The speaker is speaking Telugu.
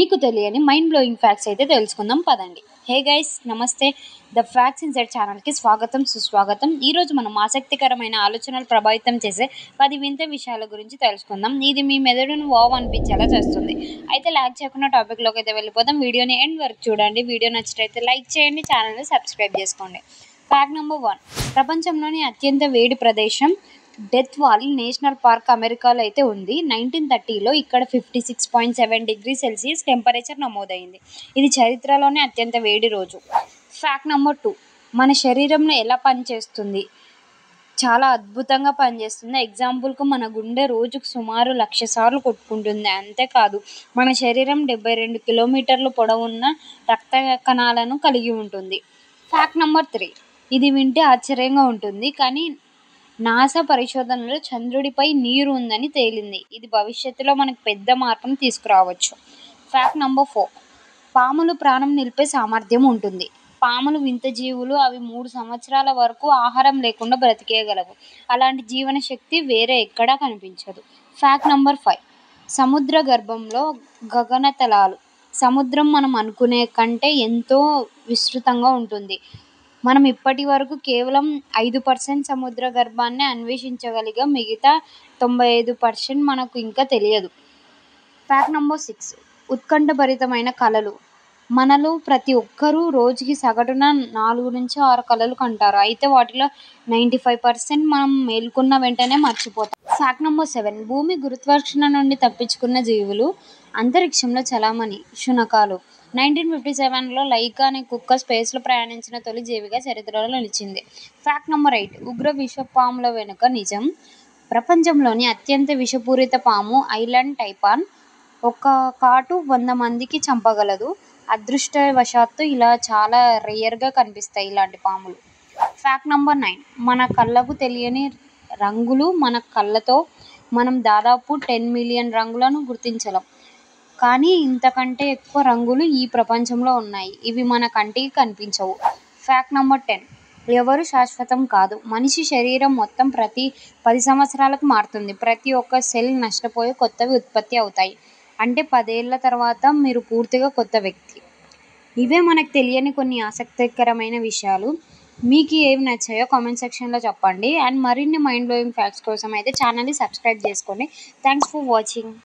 మీకు తెలియని మైండ్ బ్లోయింగ్ ఫ్యాక్ట్స్ అయితే తెలుసుకుందాం పదండి. హే గైస్, నమస్తే. ద ఫ్యాక్ట్స్ ఇన్సైడ్ ఛానల్కి స్వాగతం, సుస్వాగతం. ఈరోజు మనం ఆసక్తికరమైన ఆలోచనలు ప్రభావితం చేసే 10 వింత విషయాల గురించి తెలుసుకుందాం. ఇది మీ మెదడును వావ్ అనిపించేలా చేస్తుంది. అయితే లాగ్ చేయకుండా టాపిక్లోకి అయితే వెళ్ళిపోదాం. వీడియోని ఎండ్ వరకు చూడండి. వీడియో నచ్చినట్లయితే లైక్ చేయండి, ఛానల్ని సబ్స్క్రైబ్ చేసుకోండి. Fact number 1. ప్రపంచంలోని అత్యంత వేడి ప్రదేశం డెత్ వాలీ నేషనల్ పార్క్ అమెరికాలో అయితే ఉంది. 1930లో ఇక్కడ 56.7 డిగ్రీ సెల్సియస్ టెంపరేచర్ నమోదైంది. ఇది చరిత్రలోనే అత్యంత వేడి రోజు. Fact number 2. మన శరీరంలో ఎలా పనిచేస్తుంది? చాలా అద్భుతంగా పనిచేస్తుంది. ఎగ్జాంపుల్కు మన గుండె రోజుకు సుమారు 1,00,000 సార్లు కొట్టుకుంటుంది. అంతేకాదు, మన శరీరం 72 కిలోమీటర్ల పొడవున్న రక్త కణాలను కలిగి ఉంటుంది. Fact number 3. ఇది వింటే ఆశ్చర్యంగా ఉంటుంది, కానీ నాసా పరిశోధనలో చంద్రుడిపై నీరు ఉందని తేలింది. ఇది భవిష్యత్తులో మనకు పెద్ద మార్పును తీసుకురావచ్చు. Fact number 4. పాములు ప్రాణం నిలిపే సామర్థ్యం ఉంటుంది. పాములు వింత జీవులు. అవి 3 సంవత్సరాల వరకు ఆహారం లేకుండా బ్రతికేయగలవు. అలాంటి జీవన శక్తి వేరే ఎక్కడా కనిపించదు. Fact number 5. సముద్ర గర్భంలో గగనతలాలు. సముద్రం మనం అనుకునే కంటే ఎంతో విస్తృతంగా ఉంటుంది. మనం ఇప్పటి వరకు కేవలం 5% సముద్ర గర్భాన్ని అన్వేషించగలిగాం. మిగతా 95% మనకు ఇంకా తెలియదు. Fact number 6. ఉత్కంఠభరితమైన కలలు. మనలో ప్రతి ఒక్కరూ రోజుకి సగటున 4 నుంచి 6 కలలు కంటారు. అయితే వాటిలో 95% మనం మేల్కొన్న వెంటనే మర్చిపోతాం. Fact number 7. భూమి గురుత్వాకర్షణ నుండి తప్పించుకున్న జీవులు అంతరిక్షంలో చలామణి. శునకాలు. 1957లో లైకా అనే కుక్క స్పేస్లో ప్రయాణించిన తొలి జీవిగా చరిత్రలో నిలిచింది. Fact number 8. ఉగ్ర విషపాముల వెనుక నిజం. ప్రపంచంలోని అత్యంత విషపూరిత పాము ఐలాండ్ టైపాన్. ఒక కాటు 100 మందికి చంపగలదు. అదృష్టవశాత్తు ఇలా చాలా రేర్గా కనిపిస్తాయి ఇలాంటి పాములు. Fact number 9. మన కళ్ళకు తెలియని రంగులు. మన కళ్ళతో మనం దాదాపు 10 మిలియన్ రంగులను గుర్తించలేం. కానీ ఇంతకంటే ఎక్కువ రంగులు ఈ ప్రపంచంలో ఉన్నాయి. ఇవి మన కంటికి కనిపించవు. Fact number 10. ఎవరు శాశ్వతం కాదు. మనిషి శరీరం మొత్తం ప్రతి 10 సంవత్సరాలకు మారుతుంది. ప్రతి ఒక్క సెల్ నష్టపోయి కొత్తవి ఉత్పత్తి అవుతాయి. అంటే 10 ఏళ్ల తర్వాత మీరు పూర్తిగా కొత్త వ్యక్తి. ఇవే మనకు తెలియని కొన్ని ఆసక్తికరమైన విషయాలు. మీకు ఏవి నచ్చాయో కామెంట్ సెక్షన్లో చెప్పండి. అండ్ మరిన్ని మైండ్ బ్లోయింగ్ ఫ్యాక్ట్స్ కోసం అయితే ఛానల్ని సబ్స్క్రైబ్ చేసుకోండి. Thanks for watching.